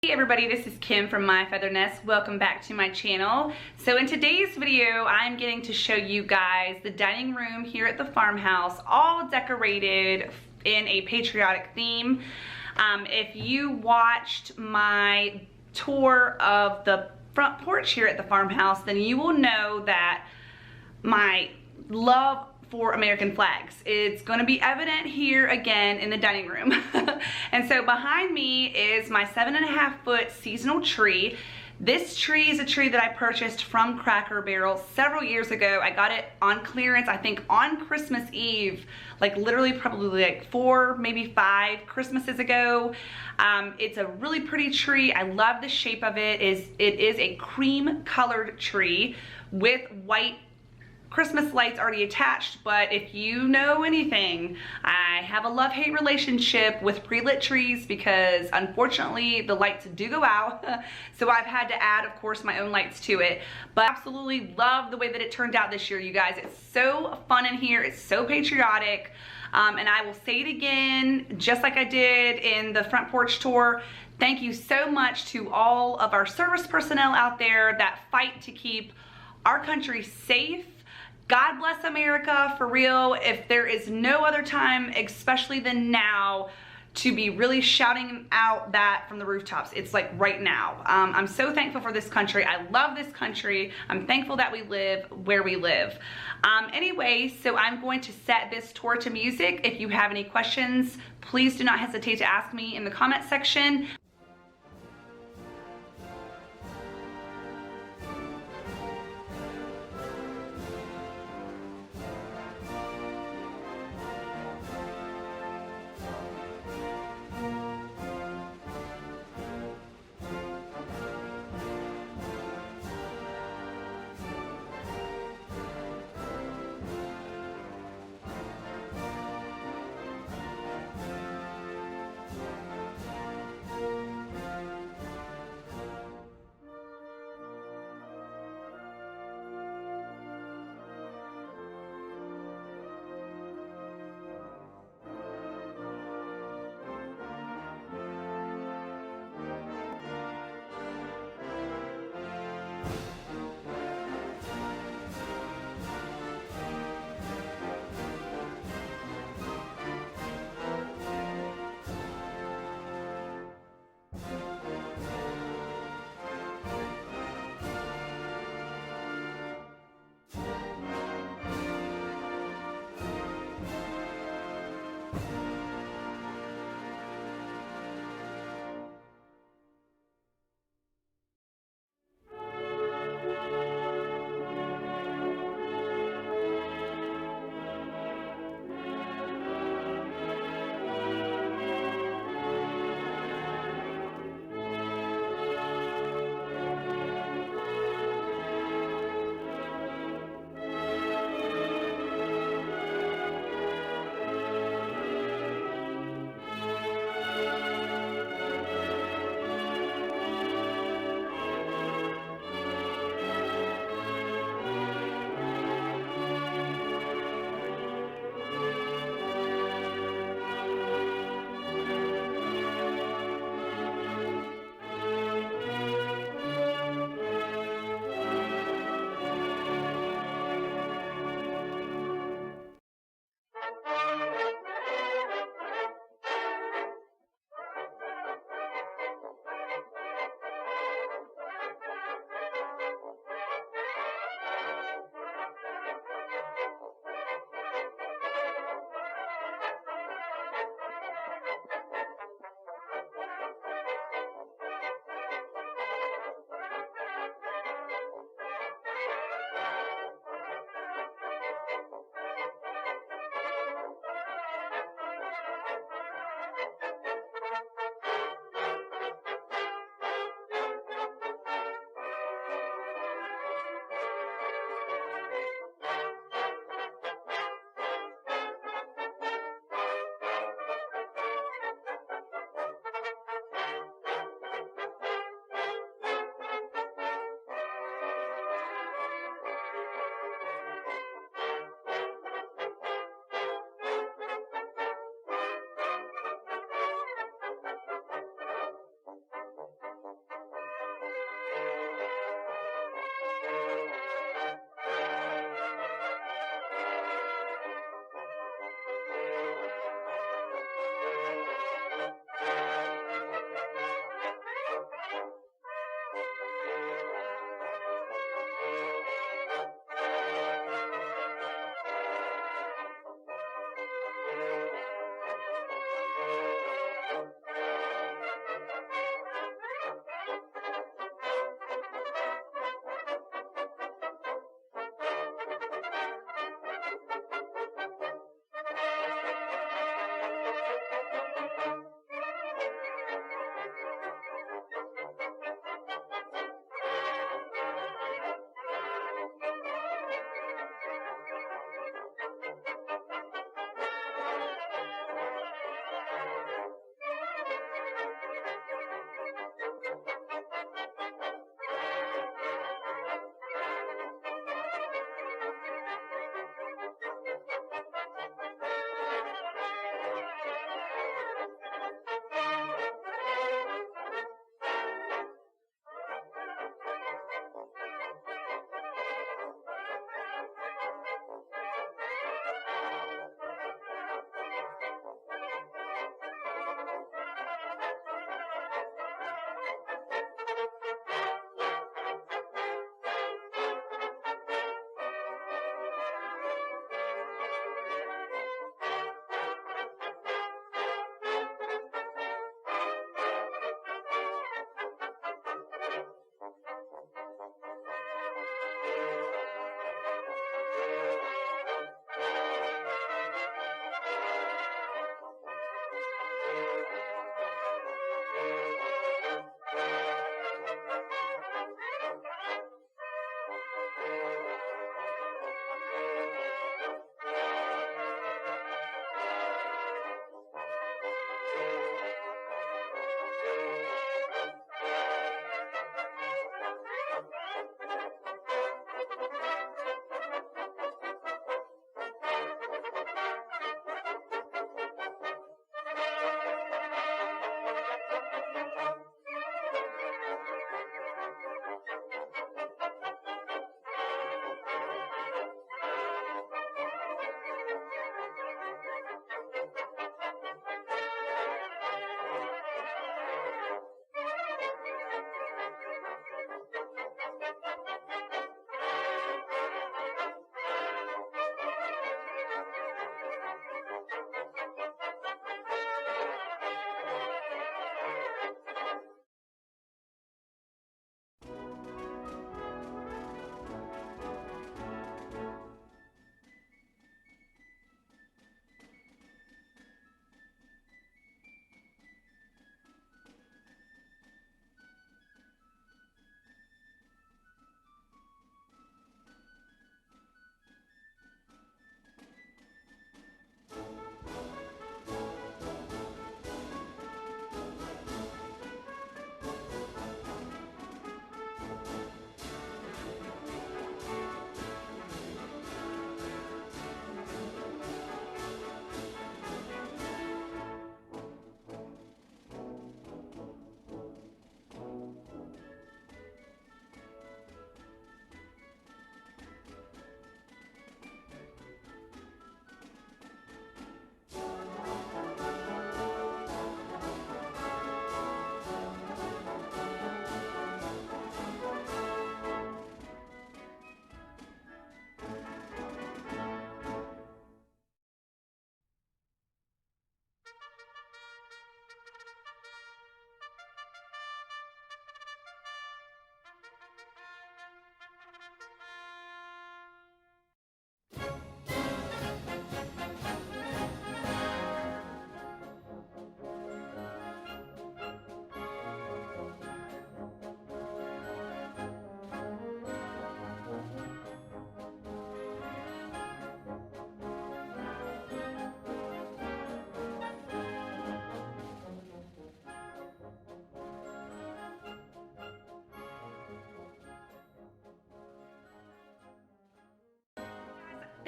Hey everybody, this is Kim from My Feather Nest. Welcome back to my channel. So in today's video, I'm getting to show you guys the dining room here at the farmhouse, all decorated in a patriotic theme. If you watched my tour of the front porch here at the farmhouse, then you will know that my love for American flags. It's going to be evident here again in the dining room. And so behind me is my 7.5-foot seasonal tree. This tree is a tree that I purchased from Cracker Barrel several years ago. I got it on clearance, I think on Christmas Eve, like literally probably like 4, maybe 5 Christmases ago. It's a really pretty tree. I love the shape of it. It is a cream colored tree with white Christmas lights already attached, but if you know anything, I have a love-hate relationship with pre-lit trees because unfortunately the lights do go out. So I've had to add, of course, my own lights to it. But I absolutely love the way that it turned out this year, you guys. It's so fun in here. It's so patriotic. And I will say it again, just like I did in the front porch tour. Thank you so much to all of our service personnel out there that fight to keep our country safe. God bless America, for real. If there is no other time, especially than now, to be really shouting out that from the rooftops. It's like right now. I'm so thankful for this country. I love this country. I'm thankful that we live where we live. Anyway, so I'm going to set this tour to music. If you have any questions, please do not hesitate to ask me in the comment section.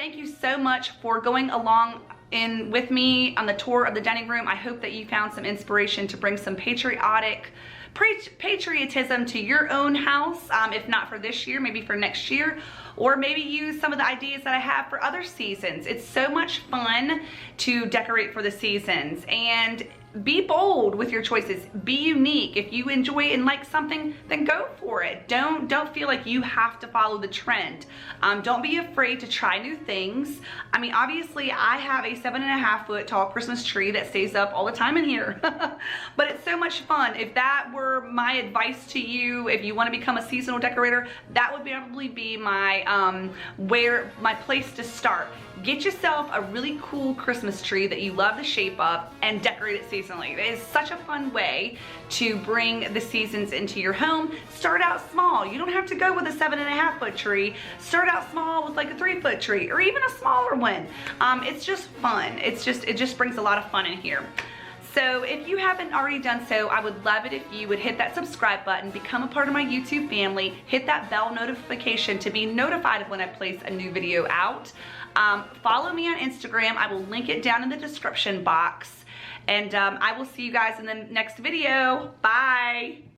thank you so much for going along with me on the tour of the dining room. I hope that you found some inspiration to bring some patriotism to your own house, if not for this year, maybe for next year, or maybe use some of the ideas that I have for other seasons. It's so much fun to decorate for the seasons, and be bold with your choices. Be unique. If you enjoy and like something, then go for it. Don't feel like you have to follow the trend. Don't be afraid to try new things. I mean, obviously I have a 7.5 foot tall Christmas tree that stays up all the time in here, but it's so much fun. If that were my advice to you, if you want to become a seasonal decorator, that would probably be my my place to start. Get yourself a really cool Christmas tree that you love the shape of and decorate it seasonally. It is such a fun way to bring the seasons into your home. Start out small. You don't have to go with a 7.5 foot tree. Start out small with like a 3 foot tree or even a smaller one. It's just fun. It just brings a lot of fun in here. So if you haven't already done so, I would love it if you would hit that subscribe button, become a part of my YouTube family, hit that bell notification to be notified of when I place a new video out. Follow me on Instagram. I will link it down in the description box. And I will see you guys in the next video. Bye.